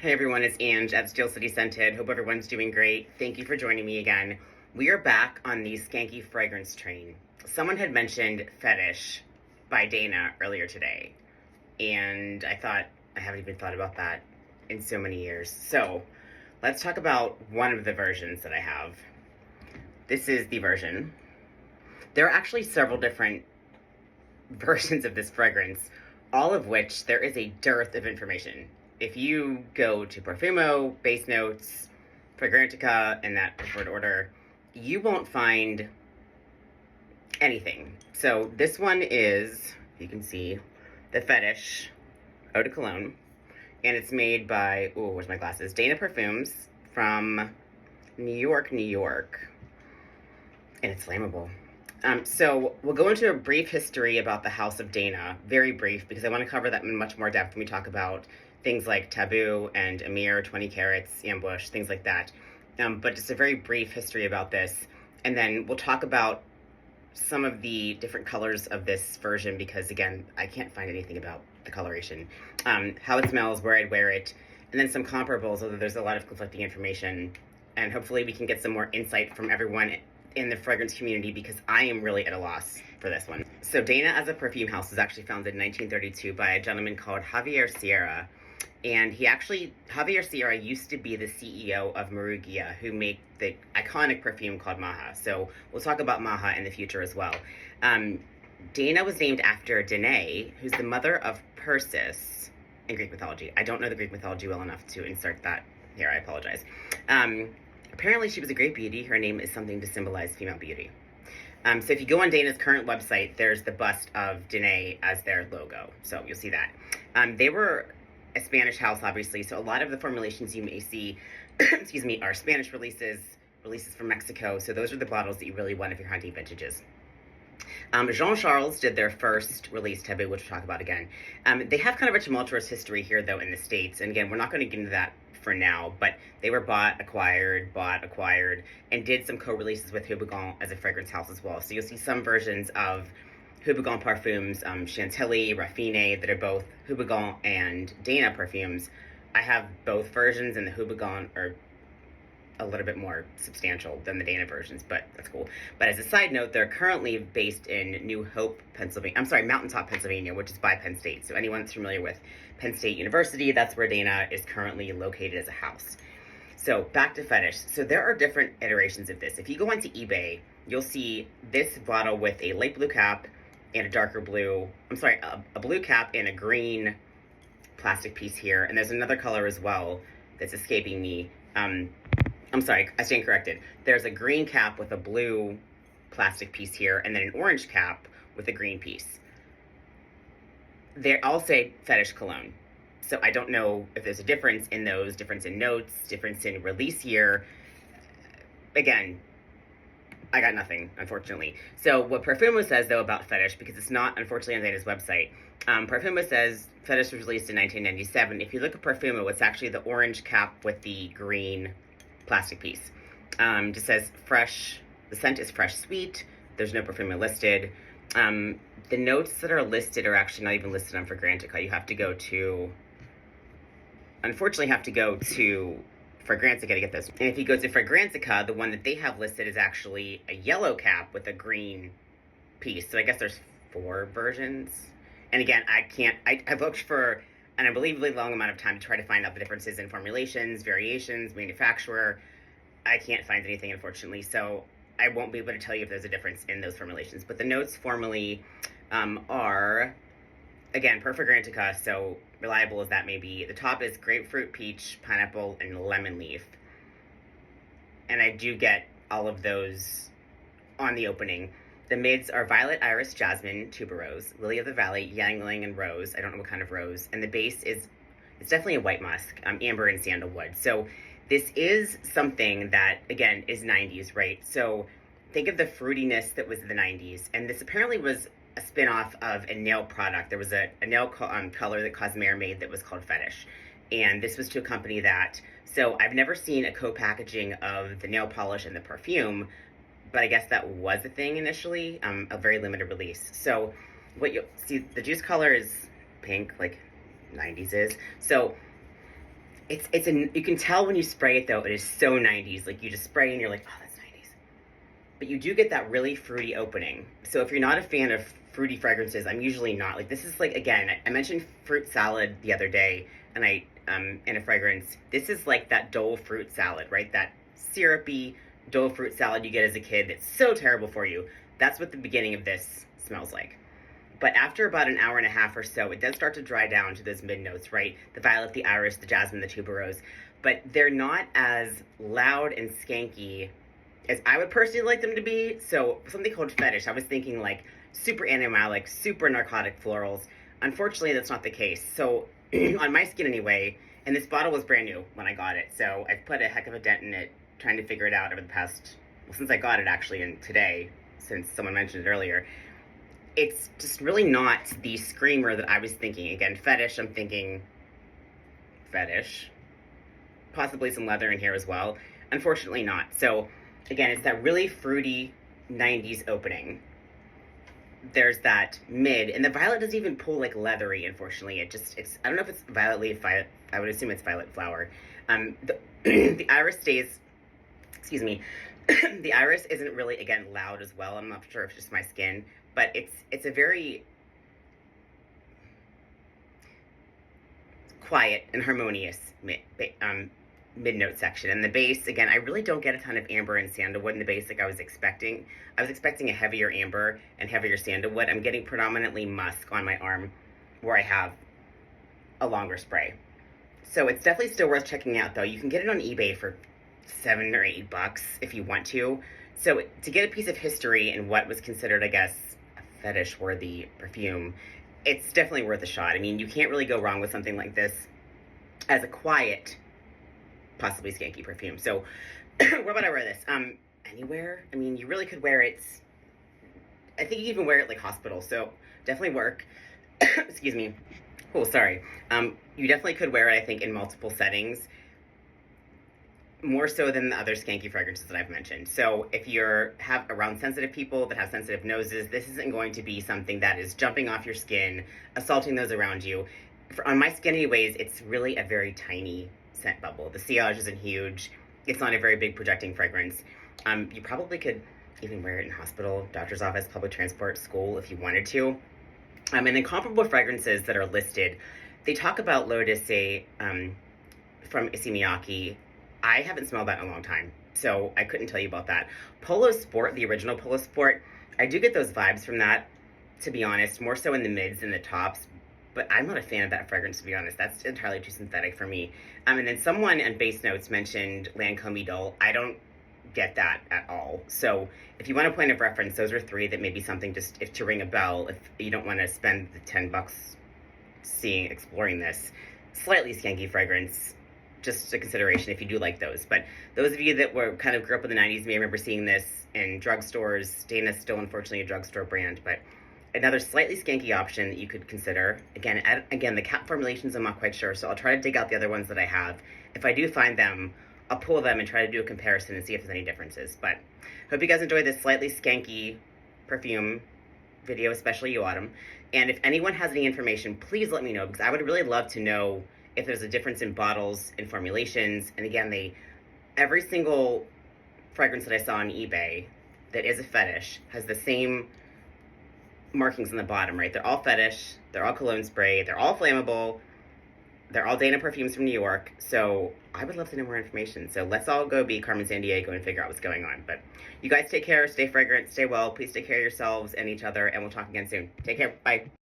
Hey everyone, it's Ange at Steel City Scented. Hope everyone's doing great. Thank you for joining me again. We are back on the skanky fragrance train. Someone had mentioned Fetish by Dana earlier today, and I thought, I haven't even thought about that in so many years. So let's talk about one of the versions that I have. This is the version. There are actually several different versions of this fragrance, all of which there is a dearth of information. If you go to Parfumo, Base Notes, Fragrantica, in that preferred order, you won't find anything. So this one is, you can see, the Fetish Eau de Cologne, and it's made by, oh, where's my glasses? Dana Perfumes from New York, New York, and it's flammable. So we'll go into a brief history about the House of Dana, very brief, because I want to cover that in much more depth when we talk about things like Taboo and Amir, 20 Carats, Ambush, things like that. But just a very brief history about this. And then we'll talk about some of the different colors of this version, because again, I can't find anything about the coloration. How it smells, where I'd wear it, and then some comparables, although there's a lot of conflicting information. And hopefully we can get some more insight from everyone in the fragrance community, because I am really at a loss for this one. So Dana as a perfume house was actually founded in 1932 by a gentleman called Javier Sierra. And Javier Sierra used to be the CEO of Marugia, who make the iconic perfume called Maha. So we'll talk about Maha in the future as well. Dana was named after Danae, who's the mother of Perseus in Greek mythology. I don't know the Greek mythology well enough to insert that here, I apologize. Apparently she was a great beauty. Her name is something to symbolize female beauty. So if you go on Dana's current website, there's the bust of Danae as their logo. So you'll see that. They were a Spanish house, obviously, so a lot of the formulations you may see, excuse me, are Spanish releases from Mexico, so those are the bottles that you really want if you're hunting vintages. Jean Charles did their first release, Taboo, which we'll talk about again. They have kind of a tumultuous history here, though, in the States, and again, we're not going to get into that for now, but they were bought, acquired, and did some co-releases with Houbigant as a fragrance house as well. So you'll see some versions of Houbigant Parfums, Chantilly, Raffine, that are both Houbigant and Dana perfumes. I have both versions, and the Houbigant are a little bit more substantial than the Dana versions, but that's cool. But as a side note, they're currently based in New Hope, Pennsylvania. I'm sorry, Mountaintop, Pennsylvania, which is by Penn State. So anyone that's familiar with Penn State University, that's where Dana is currently located as a house. So back to Fetish. So there are different iterations of this. If you go onto eBay, you'll see this bottle with a light blue cap and a darker blue, a blue cap and a green plastic piece here. And there's another color as well that's escaping me. I'm sorry, I stand corrected. There's a green cap with a blue plastic piece here, and then an orange cap with a green piece. They all say Fetish Cologne. So I don't know if there's a difference in those, difference in notes, difference in release year. Again, I got nothing, unfortunately. So what Parfumo says, though, about Fetish, because it's not, unfortunately, on Dana's website, Parfumo says Fetish was released in 1997. If you look at Parfumo, it's actually the orange cap with the green plastic piece. Just says fresh, the scent is fresh sweet. There's no Parfumo listed. The notes that are listed are actually not even listed on Fragrantica. You have to go to, unfortunately, Fragrantica to get this. And if you go to Fragrantica, the one that they have listed is actually a yellow cap with a green piece. So I guess there's 4 versions. And again, I've looked for an unbelievably long amount of time to try to find out the differences in formulations, variations, manufacturer. I can't find anything, unfortunately. So I won't be able to tell you if there's a difference in those formulations. But the notes formally are, again, per Fragrantica, so reliable as that may be. The top is grapefruit, peach, pineapple, and lemon leaf. And I do get all of those on the opening. The mids are violet, iris, jasmine, tuberose, lily of the valley, yangling, and rose. I don't know what kind of rose. And the base is, it's definitely a white musk, amber and sandalwood. So this is something that, again, is 90s, right? So think of the fruitiness that was the 90s. And this apparently was a spin-off of a nail product. There was a nail color that Cosmere made that was called Fetish. And this was to accompany that. So I've never seen a co-packaging of the nail polish and the perfume, but I guess that was a thing initially, a very limited release. So what you'll see, the juice color is pink, like 90s is. So you can tell when you spray it though, it is so 90s. Like you just spray and you're like, oh, that's 90s. But you do get that really fruity opening. So if you're not a fan of fruity fragrances, I'm usually not. Like this is like, again, I mentioned fruit salad the other day, and in a fragrance, this is like that Dole fruit salad, right? That syrupy Dole fruit salad you get as a kid that's so terrible for you. That's what the beginning of this smells like. But after about an hour and a half or so, it does start to dry down to those mid notes, right? The violet, the iris, the jasmine, the tuberose. But they're not as loud and skanky as I would personally like them to be. So something called Fetish, I was thinking like super animalic, super narcotic florals. Unfortunately, that's not the case. So on my skin anyway, and this bottle was brand new when I got it. So I've put a heck of a dent in it trying to figure it out over the past, well, since I got it actually, and today, since someone mentioned it earlier. It's just really not the screamer that I was thinking. Again, Fetish, I'm thinking Fetish. Possibly some leather in here as well. Unfortunately not. So, again, it's that really fruity 90s opening. There's that mid, and the violet doesn't even pull like leathery, unfortunately. I don't know if it's violet leaf, I would assume it's violet flower. The iris stays, excuse me, the iris isn't really, again, loud as well. I'm not sure if it's just my skin. But it's a very quiet and harmonious mid-note section. And the base, again, I really don't get a ton of amber and sandalwood in the base like I was expecting. I was expecting a heavier amber and heavier sandalwood. I'm getting predominantly musk on my arm where I have a longer spray. So it's definitely still worth checking out, though. You can get it on eBay for $7 or $8 if you want to. So to get a piece of history and what was considered, I guess, Fetish-worthy perfume, it's definitely worth a shot. I mean, you can't really go wrong with something like this as a quiet, possibly skanky perfume. So, where would I wear this? Anywhere. I mean, you really could wear it. I think you even wear it like hospital. So, definitely work. Excuse me. Oh, sorry. You definitely could wear it, I think, in multiple settings. More so than the other skanky fragrances that I've mentioned. So if you're around sensitive people that have sensitive noses, this isn't going to be something that is jumping off your skin, assaulting those around you. On my skin anyways, it's really a very tiny scent bubble. The sillage isn't huge. It's not a very big projecting fragrance. You probably could even wear it in hospital, doctor's office, public transport, school if you wanted to. And then comparable fragrances that are listed, they talk about L'Eau d'Issey from Issey Miyake. I haven't smelled that in a long time, so I couldn't tell you about that. Polo Sport, the original Polo Sport, I do get those vibes from that, to be honest, more so in the mids than the tops, but I'm not a fan of that fragrance, to be honest. That's entirely too synthetic for me. And then someone on base notes mentioned Lancôme Idole. I don't get that at all. So if you want a point of reference, those are three that may be something just if to ring a bell, if you don't want to spend the $10 exploring this. Slightly skanky fragrance. Just a consideration if you do like those. But those of you that grew up in the 90s may remember seeing this in drugstores. Dana's still unfortunately a drugstore brand, but another slightly skanky option that you could consider. Again, the cap formulations I'm not quite sure, so I'll try to dig out the other ones that I have. If I do find them, I'll pull them and try to do a comparison and see if there's any differences. But hope you guys enjoyed this slightly skanky perfume video, especially you, Autumn. And if anyone has any information, please let me know, because I would really love to know if there's a difference in bottles and formulations. And again, every single fragrance that I saw on eBay that is a Fetish has the same markings on the bottom, right? They're all Fetish, they're all cologne spray, they're all flammable, they're all Dana perfumes from New York. So I would love to know more information. So let's all go be Carmen Sandiego and figure out what's going on. But you guys take care, stay fragrant, stay well, please take care of yourselves and each other, and we'll talk again soon. Take care, bye.